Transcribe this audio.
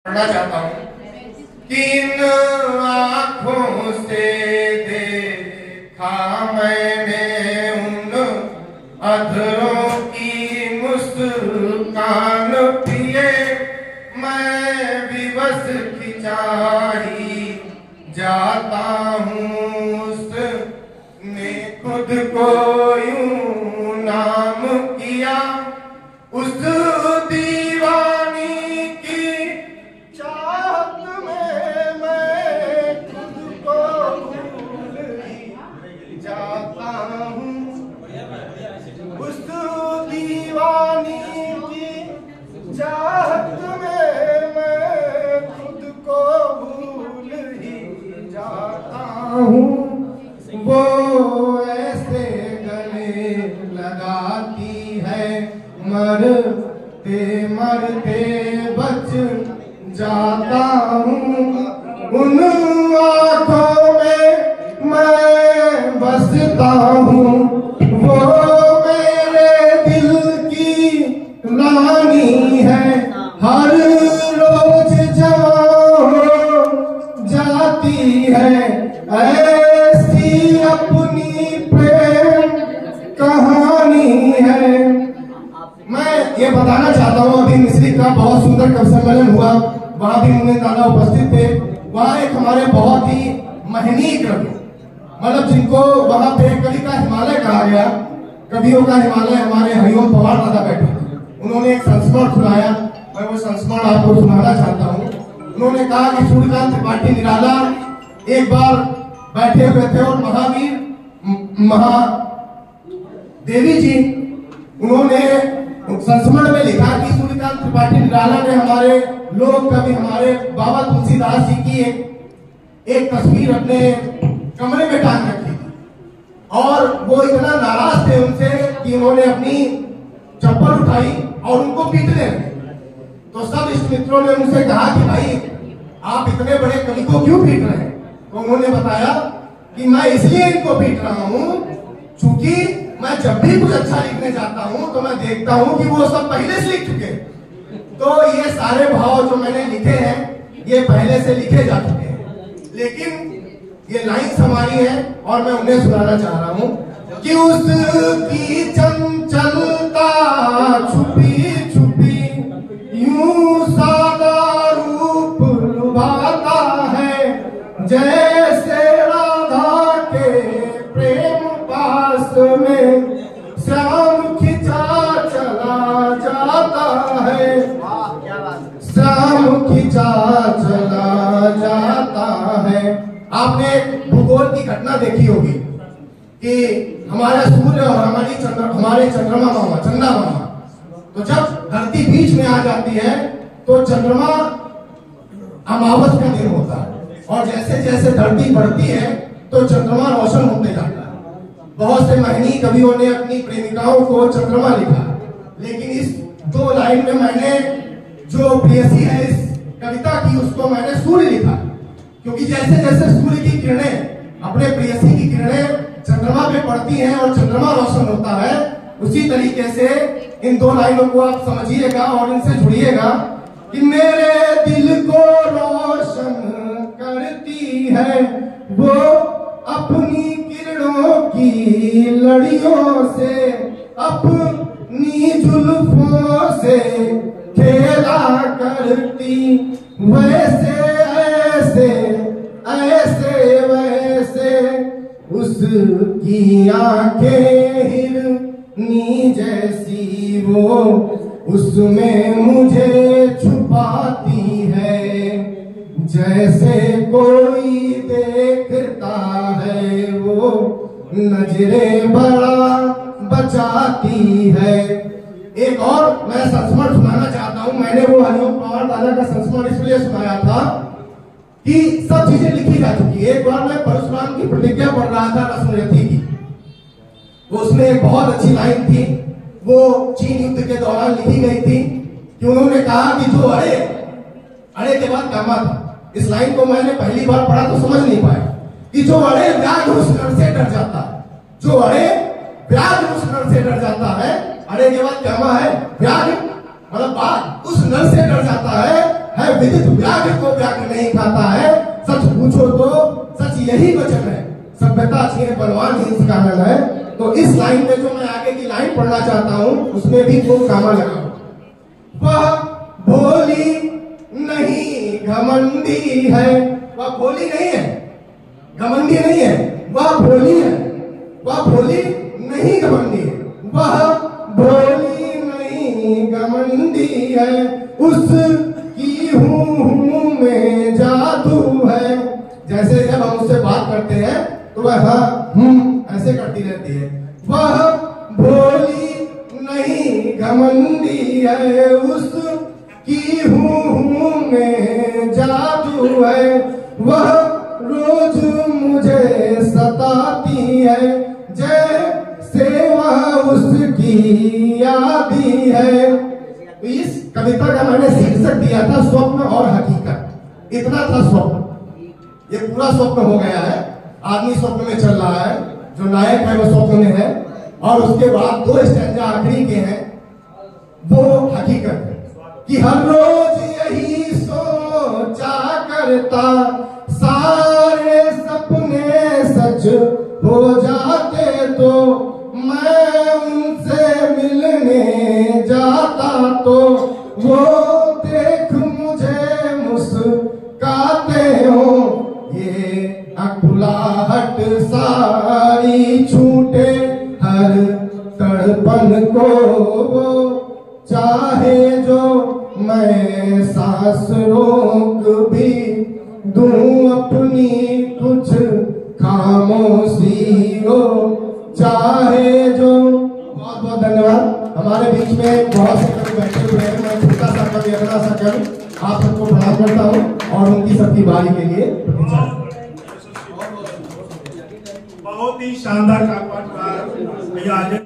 पढ़ना चाहता हूँ। किन आँखों से देखा मैंने उन अधरों की मुस्कान पिए, मैं विवश खिंचाई जाता हूँ उसने खुद को यूं नाम किया, उस दीवानी की चाहत में मैं खुद को भूल ही जाता हूँ, उस दीवानी की चाहत में मैं खुद को भूल ही जाता हूँ। वो ऐसे गले लगाती है मरते मरते बच जाता हूँ, उन आँखों में मैं बसता हूँ, वो मेरे दिल की रानी है, हर रोज जवां जाती है, ऐसी अपनी प्रेम कहानी है। मैं ये बताना चाहता हूँ, अभी मिस्री का बहुत सुंदर कवि सम्मेलन हुआ, वहां भी मुन्ने दादा उपस्थित थे। वहां एक हमारे बहुत ही महनीय कवि, मतलब जिनको वहां पे कवि का हिमालय कहा गया, कवियों का हिमालय, हमारे हरिओम पवार दादा बैठे थे। उन्होंने एक संस्मरण सुनाया, मैं वो संस्मरण आपको सुनाना चाहता हूँ। उन्होंने कहा कि सूर्यकांत त्रिपाठी निराला एक बार बैठे हुए थे और महावीर महादेवी जी, उन्होंने संस्मरण में लिखा कि सूर्यकांत त्रिपाठी निराला ने हमारे लोक कवि, हमारे बाबा तुलसीदास जी की एक तस्वीर अपने कमरे में टांग रखी थी, और वो इतना नाराज थे उनसे कि उन्होंने अपनी चप्पल उठाई और उनको पीटने लगे। तो सब इष्ट मित्रों ने उनसे कहा कि भाई आप इतने बड़े कवि को क्यों पीट रहे हैं? तो उन्होंने बताया कि मैं इसलिए इनको पीट रहा हूँ क्योंकि मैं जब भी कुछ अच्छा लिखने जाता हूँ तो मैं देखता हूँ कि वो सब पहले से लिख चुके, तो ये सारे भाव जो मैंने लिखे हैं ये पहले से लिखे जा चुके हैं, लेकिन ये लाइन्स हमारी हैं और मैं उन्हें सुनाना चाह रहा हूँ कि उसकी चंचलता छुपी छुपी यूं सादा रूप लुभाता है, जैसे राधा के प्रेम पास में श्याम खिंचा चला जाता है, श्याम खिंचा चला जाता है। आपने भूगोल की घटना देखी होगी कि हमारा सूर्य और हमारे चंद्रमा मामा, चंदा मामा, तो जब धरती बीच में आ जाती है तो चंद्रमा अमावस का दिन होता है, और जैसे जैसे धरती बढ़ती है तो चंद्रमा रोशन होते जाता है। बहुत से महनीय कवियों ने अपनी प्रेमिकाओं को चंद्रमा लिखा, लेकिन इस दो लाइन में मैंने जो प्रेयसी है इस कविता की, उसको मैंने सूर्य लिखा, क्योंकि जैसे जैसे सूर्य की किरणें, अपने प्रेयसी की किरणें चंद्रमा पे पड़ती हैं और चंद्रमा रोशन होता है, उसी तरीके से इन दो लाइनों को आप समझिएगा और इनसे जुड़िएगा कि मेरे दिल को रोशन करती है वो अपनी किरणों की लड़ियों से, अपनी जुल्फों से खेला करती, वैसे ऐसे ऐसे वैसे उसकी आंखें हिरनी जैसी, वो उसमें मुझे छुपाती है, जैसे कोई देखता है वो नजरें बड़ा बचाती है। एक और मैं संस्मरण सुनाना चाहता हूँ। मैंने वो हरिओम पवार दादा का संस्मरण इसलिए सुनाया था कि सब चीजें लिखी जा चुकी है। एक बार मैं परशुराम की प्रतिज्ञा पढ़ रहा था रश्मयथी की, वो उसमें एक बहुत अच्छी लाइन थी, वो चीन युद्ध के दौरान लिखी गई थी कि उन्होंने कहा कि जो अड़े, अड़े के बाद कामा था। इस लाइन को मैंने पहली बार पढ़ा तो समझ नहीं पाया कि जो अड़े व्याघ्र उस नर से डर जाता है, जो अड़े व्याघ्र उस नर से डर जाता है, अड़े के बाद कामा है व्याघ्र मतलब बाघ, उस नर से डर जाता है है विदित व्याघ्र को व्याघ्र नहीं खाता है। सच पूछो तो सच यही वचन है, सभ्यता छीने बलवान हिंस का नल है। तो इस लाइन में जो मैं आगे की लाइन पढ़ना चाहता हूं उसमें भी दो कामा लगा। वह भोली नहीं घमंडी है, वह भोली नहीं है, घमंडी नहीं है, वह भोली है, वह भोली नहीं घमंडी है, वह भोली नहीं घमंडी है, उसकी हूं में जादू है। जैसे जब हम उससे बात करते हैं तो वह ऐसे करती रहती है। वह भोली नहीं घमंडी है, उसकी हूं में जादू है, वह रोज मुझे सताती है, जैसे वह उसकी यादी है। इस कविता का मैंने शीर्षक दिया था स्वप्न और हकीकत। इतना था स्वप्न, ये पूरा स्वप्न हो गया है, आदमी स्वप्न में चल रहा है, जो नायक है वो स्वप्न में है, और उसके बाद दो स्टैंजा आखिरी के हैं वो हकीकत है कि हर रोज यही सोचा करता, सारे सपने सच हो जाते तो मैं उनसे मिलने जाता तो वो देख मुझे मुस्काते हो, ये अकुलाहट सारी छूटे हर तड़पन को, वो चाहे जो मैं सांस रोक भी दूं अपनी कुछ खामोशी हो, चाहे जो। बहुत बहुत धन्यवाद। हमारे बीच में बहुत से कवि बैठे हुए हैं, मैं छोटा सा कवि अगला सा कवि आप सबको प्रणाम करता हूँ और उनकी सबकी बारी के लिए बहुत ही शानदार